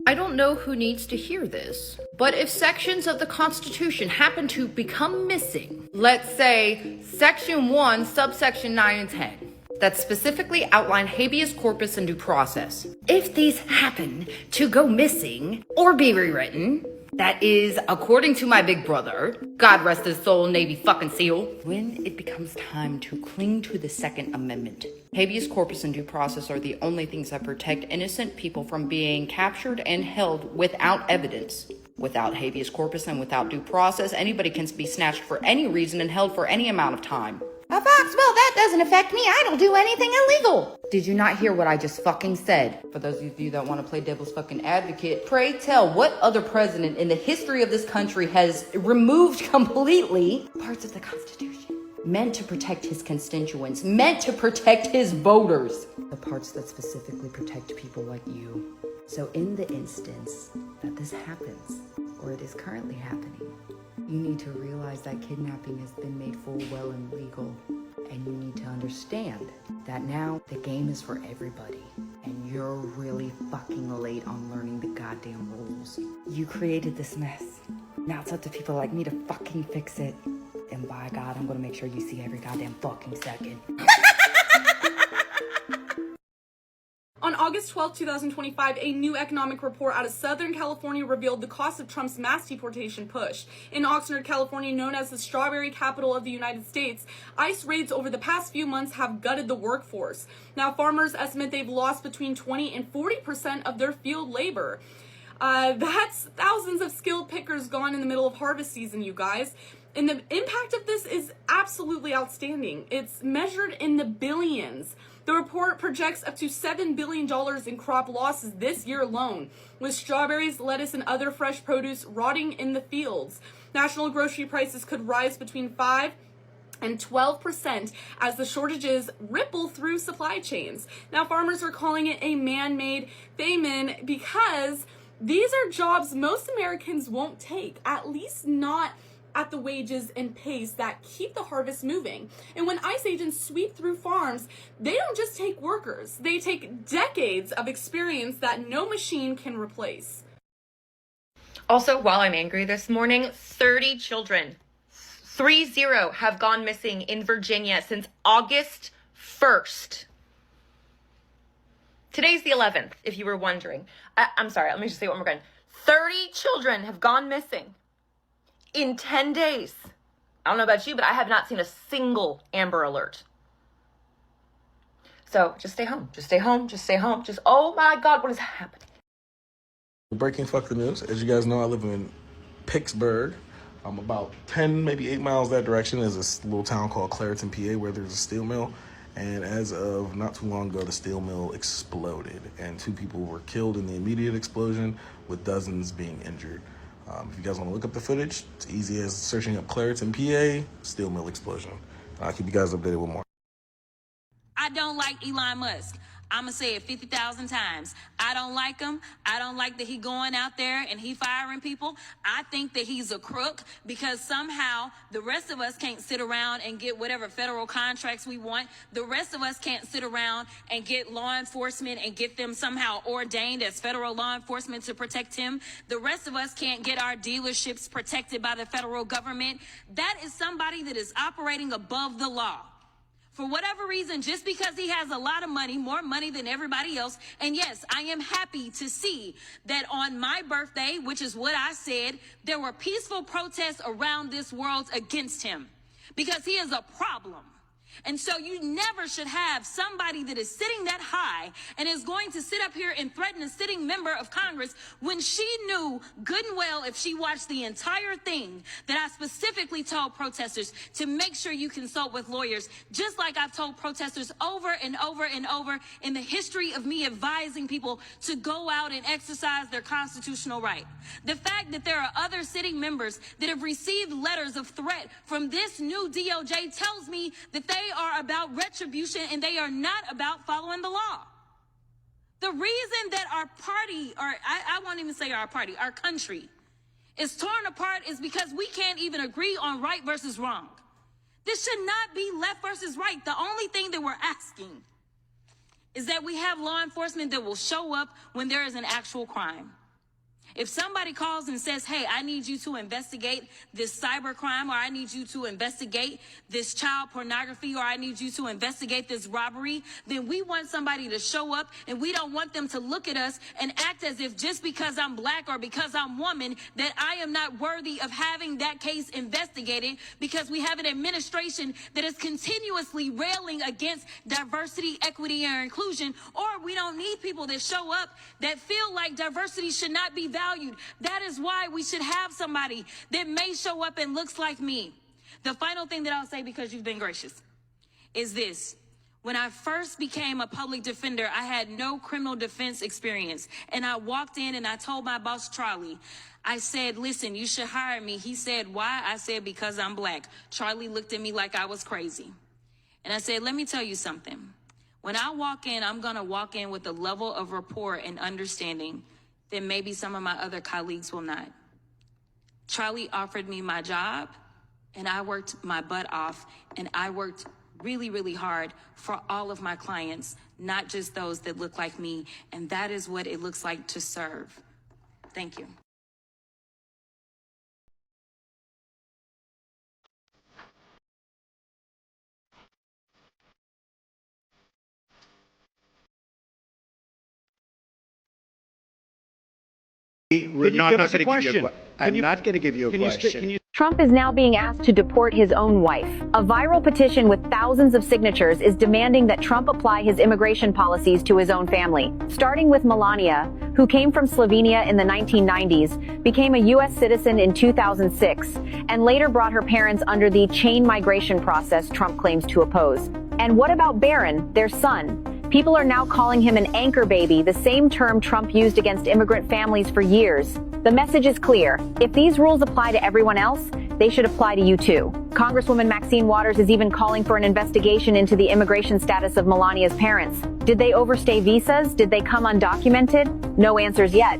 I don't know who needs to hear this, but if sections of the Constitution happen to become missing, let's say Section 1, subsection 9 and 10, that specifically outline habeas corpus and due process. If these happen to go missing or be rewritten, that is, according to my big brother, God rest his soul, Navy fucking SEAL, when it becomes time to cling to the Second Amendment, habeas corpus and due process are the only things that protect innocent people from being captured and held without evidence. Without habeas corpus and without due process, anybody can be snatched for any reason and held for any amount of time. Fox, well, that doesn't affect me. I don't do anything illegal. Did you not hear what I just fucking said? For those of you that want to play devil's fucking advocate, pray tell, what other president in the history of this country has removed completely parts of the Constitution meant to protect his constituents, meant to protect his voters? The parts that specifically protect people like you. So in the instance that this happens, or it is currently happening, you need to realize that kidnapping has been made full well and legal. And you need to understand that now the game is for everybody. And you're really fucking late on learning the goddamn rules. You created this mess. Now it's up to people like me to fucking fix it. And by God, I'm gonna make sure you see every goddamn fucking second. On August 12, 2025, a new economic report out of Southern California revealed the cost of Trump's mass deportation push. In Oxnard, California, known as the strawberry capital of the United States, ICE raids over the past few months have gutted the workforce. Now, farmers estimate they've lost between 20 and 40% of their field labor. That's thousands of skilled pickers gone in the middle of harvest season, you guys. And the impact of this is absolutely outstanding. It's measured in the billions. The report projects up to $7 billion in crop losses this year alone, with strawberries, lettuce, and other fresh produce rotting in the fields. National grocery prices could rise between 5 and 12% as the shortages ripple through supply chains. Now, farmers are calling it a man-made famine because these are jobs most Americans won't take, at least not at the wages and pace that keep the harvest moving. And when ICE agents sweep through farms, they don't just take workers, they take decades of experience that no machine can replace. Also, while I'm angry this morning, 30 children, 30, have gone missing in Virginia since August 1st. Today's the 11th, if you were wondering. I'm sorry, let me just say it one more again. 30 children have gone missing in 10 days. I don't know about you, but I have not seen a single Amber Alert. So just stay home. Just stay home. Just stay home. Just, oh my God, what is happening? Breaking fuck the news. As you guys know, I live in Pittsburgh. I'm about 10, maybe 8 miles that direction. There's this little town called Clairton, PA, where there's a steel mill. And as of not too long ago, the steel mill exploded. And 2 people were killed in the immediate explosion, with dozens being injured. If you guys want to look up the footage, it's easy as searching up Clairton, PA, steel mill explosion. I'll keep you guys updated with more. I don't like Elon Musk. I'm going to say it 50,000 times. I don't like him. I don't like that he going out there and he firing people. I think that he's a crook because somehow the rest of us can't sit around and get whatever federal contracts we want. The rest of us can't sit around and get law enforcement and get them somehow ordained as federal law enforcement to protect him. The rest of us can't get our dealerships protected by the federal government. That is somebody that is operating above the law. For whatever reason, just because he has a lot of money, more money than everybody else. And yes, I am happy to see that on my birthday, which is what I said, there were peaceful protests around this world against him because he is a problem. And so you never should have somebody that is sitting that high and is going to sit up here and threaten a sitting member of Congress when she knew good and well, if she watched the entire thing, that I specifically told protesters to make sure you consult with lawyers, just like I've told protesters over and over and over in the history of me advising people to go out and exercise their constitutional right. The fact that there are other sitting members that have received letters of threat from this new DOJ tells me that they are about retribution and they are not about following the law. The reason that our party, or I won't even say our party, our country is torn apart is because we can't even agree on right versus wrong. This should not be left versus right. The only thing that we're asking is that we have law enforcement that will show up when there is an actual crime. If somebody calls and says, hey, I need you to investigate this cyber crime, or I need you to investigate this child pornography, or I need you to investigate this robbery, then we want somebody to show up, and we don't want them to look at us and act as if just because I'm black or because I'm woman, that I am not worthy of having that case investigated, because we have an administration that is continuously railing against diversity, equity, and inclusion, or we don't need people that show up that feel like diversity should not be valued. That is why we should have somebody that may show up and looks like me. The final thing that I'll say, because you've been gracious, is this. When I first became a public defender, I had no criminal defense experience. And I walked in and I told my boss, Charlie, I said, listen, you should hire me. He said, why? I said, because I'm black. Charlie looked at me like I was crazy. And I said, let me tell you something. When I walk in, I'm going to walk in with a level of rapport and understanding that maybe some of my other colleagues will not. Charlie offered me my job, and I worked my butt off, and I worked really, really hard for all of my clients, not just those that look like me, and that is what it looks like to serve. Thank you. We're not give us a going to give you question? I'm not going to give you a question. Trump is now being asked to deport his own wife. A viral petition with thousands of signatures is demanding that Trump apply his immigration policies to his own family, starting with Melania, who came from Slovenia in the 1990s, became a U.S. citizen in 2006, and later brought her parents under the chain migration process Trump claims to oppose. And what about Barron, their son? People are now calling him an anchor baby, the same term Trump used against immigrant families for years. The message is clear. If these rules apply to everyone else, they should apply to you too. Congresswoman Maxine Waters is even calling for an investigation into the immigration status of Melania's parents. Did they overstay visas? Did they come undocumented? No answers yet.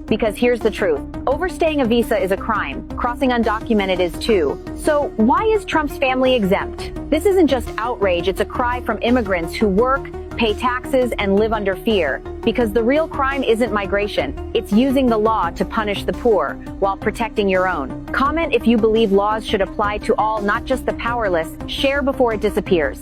Because here's the truth. Overstaying a visa is a crime. Crossing undocumented is too. So why is Trump's family exempt? This isn't just outrage, it's a cry from immigrants who work, pay taxes, and live under fear. Because the real crime isn't migration. It's using the law to punish the poor while protecting your own. Comment if you believe laws should apply to all, not just the powerless. Share before it disappears.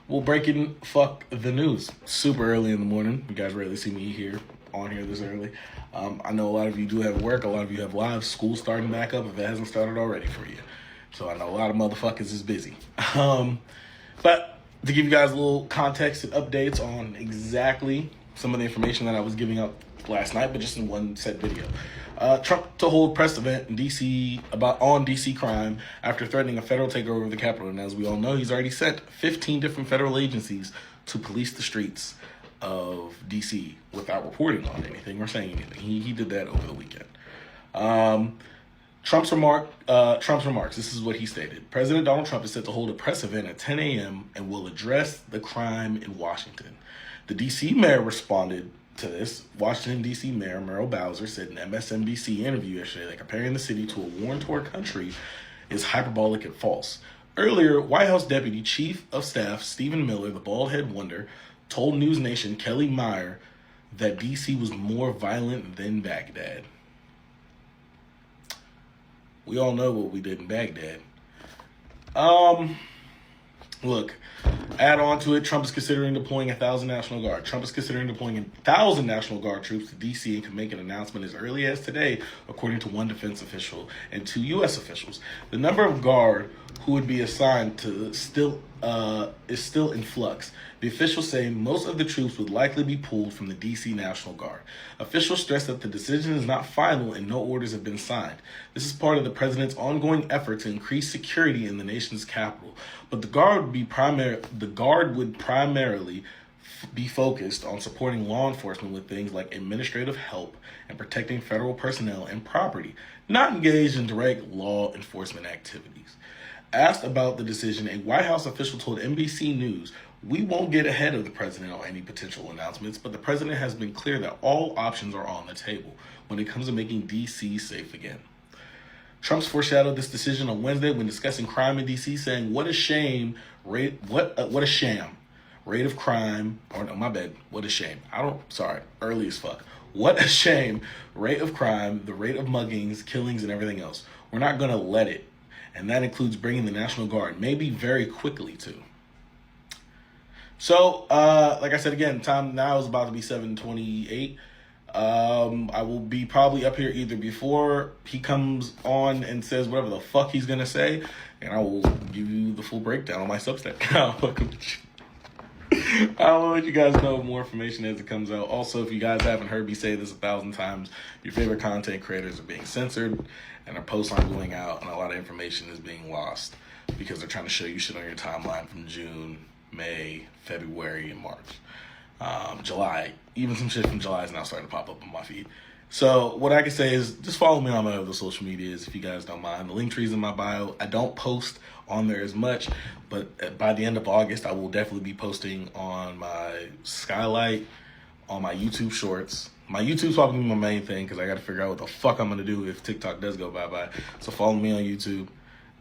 Well, breaking fuck the news. Super early in the morning. You guys rarely see me on here this early. I know a lot of you do have work. A lot of you have lives. School's starting back up if it hasn't started already for you. So I know a lot of motherfuckers is busy. But to give you guys a little context and updates on exactly some of the information that I was giving out last night, but just in one set video. Trump to hold press event in DC on DC crime after threatening a federal takeover of the Capitol. And as we all know, he's already sent 15 different federal agencies to police the streets of DC without reporting on anything or saying anything. He did that over the weekend. Trump's remarks. This is what he stated. President Donald Trump is set to hold a press event at 10 a.m. and will address the crime in Washington. The DC mayor responded to this. Washington, D.C. Mayor Muriel Bowser said in an MSNBC interview yesterday that comparing the city to a war-torn country is hyperbolic and false. Earlier, White House Deputy Chief of Staff Stephen Miller, the bald-head wonder, told News Nation Kelly Meyer that D.C. was more violent than Baghdad. We all know what we did in Baghdad. Look, add on to it, Trump is considering deploying 1,000 National Guard. Trump is considering deploying 1,000 National Guard troops to D.C. and can make an announcement as early as today, according to one defense official and two U.S. officials. The number of Guard who would be assigned to is still in flux. The officials say most of the troops would likely be pulled from the D.C. National Guard. Officials stress that the decision is not final and no orders have been signed. This is part of the president's ongoing effort to increase security in the nation's capital. But the Guard would primarily be focused on supporting law enforcement with things like administrative help and protecting federal personnel and property, not engaged in direct law enforcement activities. Asked about the decision, a White House official told NBC News, "We won't get ahead of the president on any potential announcements, but the president has been clear that all options are on the table when it comes to making D.C. safe again." Trump's foreshadowed this decision on Wednesday when discussing crime in D.C., saying, what a sham, rate of crime, what a shame. Early as fuck. What a shame. Rate of crime, the rate of muggings, killings, and everything else. We're not going to let it. And that includes bringing the National Guard, maybe very quickly too. So, like I said again, time now is about to be 7:28. I will be probably up here either before he comes on and says whatever the fuck he's going to say, and I will give you the full breakdown on my Substack. I'll let you guys know more information as it comes out. Also, if you guys haven't heard me say this 1,000 times, your favorite content creators are being censored and our posts aren't going out, and a lot of information is being lost because they're trying to show you shit on your timeline from June, May, February, and March. July, even some shit from July is now starting to pop up on my feed. So what I can say is just follow me on my other social medias if you guys don't mind. The link tree's in my bio. I don't post on there as much, but by the end of August, I will definitely be posting on my Skylight, on my YouTube shorts. My YouTube's probably my main thing because I got to figure out what the fuck I'm going to do if TikTok does go bye-bye. So follow me on YouTube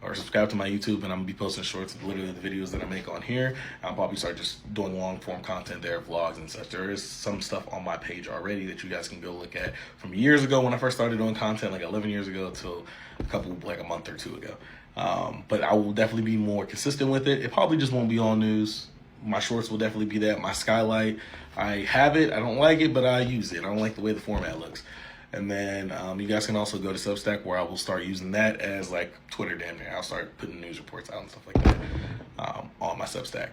or subscribe to my YouTube, and I'm going to be posting shorts of literally the videos that I make on here. I'll probably start just doing long-form content there, vlogs and such. There is some stuff on my page already that you guys can go look at from years ago when I first started doing content, like 11 years ago till a month or two ago. But I will definitely be more consistent with it. It probably just won't be all news. My shorts will definitely be that. My Skylight, I have it. I don't like it, but I use it. I don't like the way the format looks. And then you guys can also go to Substack, where I will start using that as like Twitter damn near. I'll start putting news reports out and stuff like that on my Substack.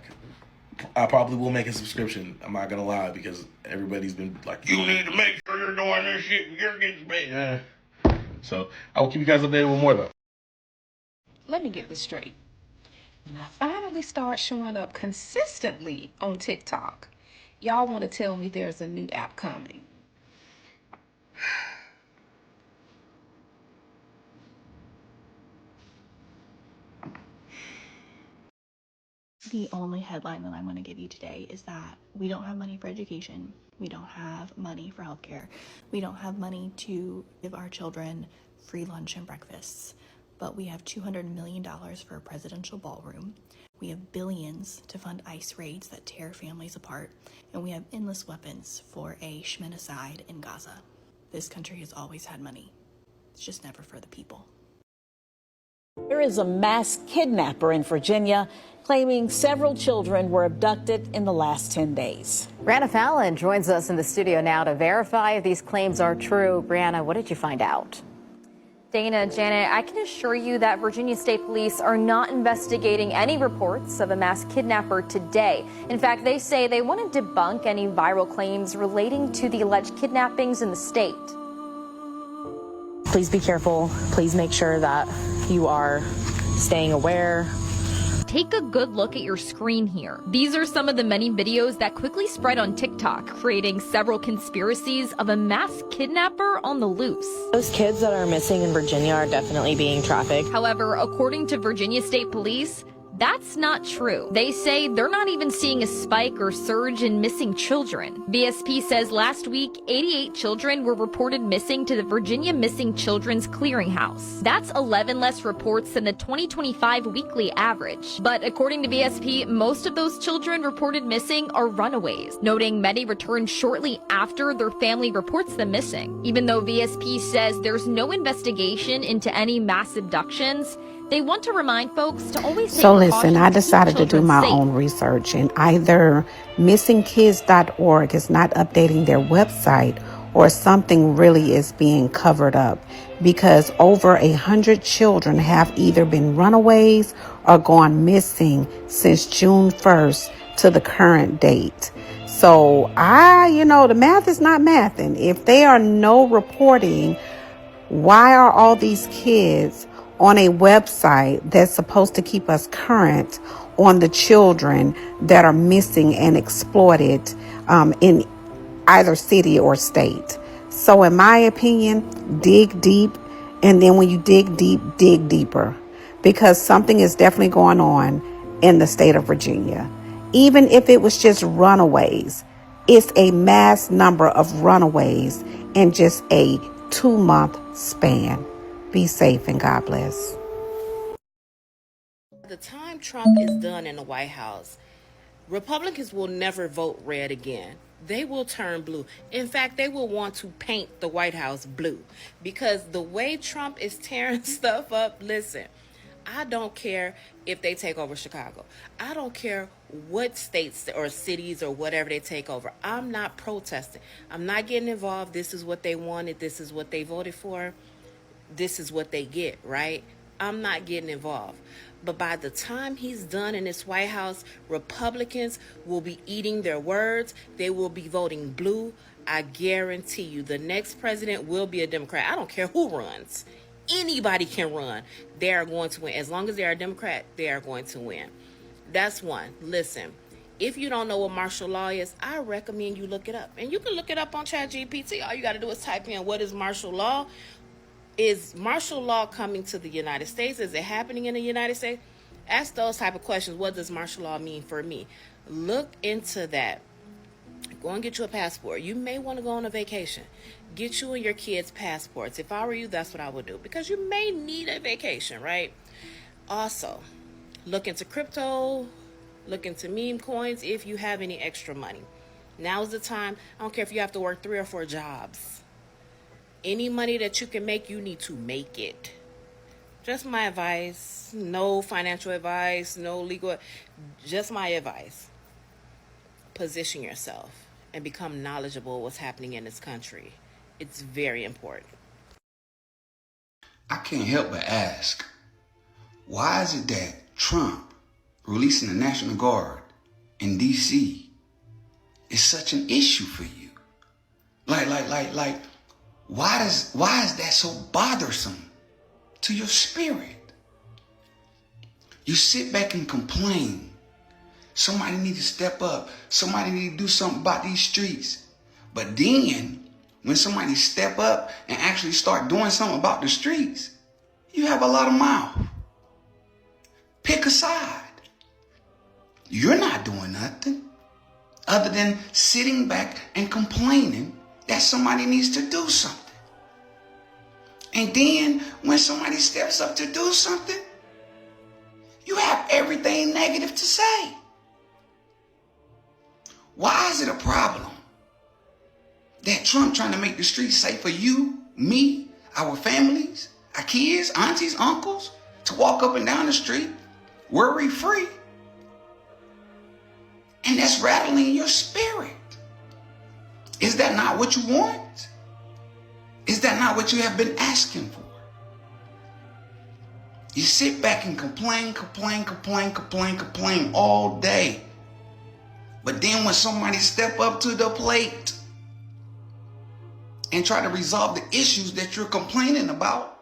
I probably will make a subscription. I'm not going to lie, because everybody's been like, you need to make sure you're doing this shit. You're getting paid. So I will keep you guys updated with more though. Let me get this straight. When I finally start showing up consistently on TikTok, y'all want to tell me there's a new app coming. The only headline that I'm going to give you today is that we don't have money for education. We don't have money for healthcare. We don't have money to give our children free lunch and breakfasts. But we have $200 million for a presidential ballroom. We have billions to fund ICE raids that tear families apart. And we have endless weapons for a Shmenocide in Gaza. This country has always had money. It's just never for the people. There is a mass kidnapper in Virginia claiming several children were abducted in the last 10 days. Brianna Fallon joins us in the studio now to verify if these claims are true. Brianna, what did you find out? Dana, Janet, I can assure you that Virginia State Police are not investigating any reports of a mass kidnapper today. In fact, they say they want to debunk any viral claims relating to the alleged kidnappings in the state. Please be careful. Please make sure that you are staying aware. Take a good look at your screen here. These are some of the many videos that quickly spread on TikTok, creating several conspiracies of a mass kidnapper on the loose. Those kids that are missing in Virginia are definitely being trafficked. However, according to Virginia State Police, that's not true. They say they're not even seeing a spike or surge in missing children. VSP says last week, 88 children were reported missing to the Virginia Missing Children's Clearinghouse. That's 11 less reports than the 2025 weekly average. But according to VSP, most of those children reported missing are runaways, noting many returned shortly after their family reports them missing. Even though VSP says there's no investigation into any mass abductions, they want to remind folks to always stay cautious. So listen, I decided to do my own research, and either missingkids.org is not updating their website, or something really is being covered up, because over 100 children have either been runaways or gone missing since June 1st to the current date. So the math is not mathing. If there are no reporting, why are all these kids on a website that's supposed to keep us current on the children that are missing and exploited in either city or state? So in my opinion, dig deep. And then when you dig deep, dig deeper, because something is definitely going on in the state of Virginia. Even if it was just runaways, it's a mass number of runaways in just a 2-month span. Be safe and God bless. The time Trump is done in the White House, Republicans will never vote red again. They will turn blue. In fact, they will want to paint the White House blue, because the way Trump is tearing stuff up, listen, I don't care if they take over Chicago. I don't care what states or cities or whatever they take over. I'm not protesting. I'm not getting involved. This is what they wanted. This is what they voted for. This is what they get, right? I'm not getting involved. But by the time he's done in this White House, Republicans will be eating their words. They will be voting blue. I guarantee you the next president will be a Democrat. I don't care who runs. Anybody can run. They are going to win. As long as they are a Democrat, they are going to win. That's one. Listen, if you don't know what martial law is, I recommend you look it up. And you can look it up on ChatGPT. All you got to do is type in, what is martial law? Is martial law coming to the United States? Is it happening in the United States? Ask those type of questions. What does martial law mean for me? Look into that. Go and get you a passport. You may want to go on a vacation. Get you and your kids passports. If I were you, that's what I would do, because you may need a vacation, right? Also, look into crypto. Look into meme coins if you have any extra money. Now's the time. I don't care if you have to work 3 or 4 jobs. Any money that you can make, you need to make it. Just my advice. No financial advice, no legal. Just my advice. Position yourself and become knowledgeable what's happening in this country. It's very important. I can't help but ask, why is it that Trump releasing the National Guard in D.C. is such an issue for you? Why is that so bothersome to your spirit? You sit back and complain. Somebody needs to step up. Somebody needs to do something about these streets. But then, when somebody step up and actually start doing something about the streets, you have a lot of mouth. Pick a side. You're not doing nothing other than sitting back and complaining that somebody needs to do something. And then when somebody steps up to do something, you have everything negative to say. Why is it a problem that Trump trying to make the streets safe for you, me, our families, our kids, aunties, uncles, to walk up and down the street worry-free? And that's rattling your spirit. Is that not what you want? Is that not what you have been asking for? You sit back and complain all day. But then when somebody step up to the plate and try to resolve the issues that you're complaining about,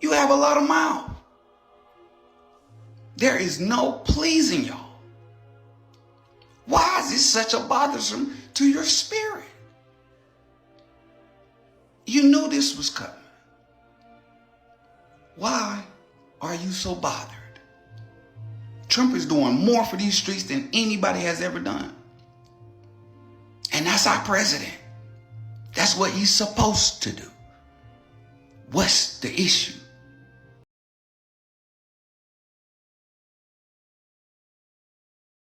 you have a lot of mouth. There is no pleasing y'all. Why is this such a bothersome to your spirit? You knew this was coming. Why are you so bothered? Trump is doing more for these streets than anybody has ever done. And that's our president. That's what he's supposed to do. What's the issue?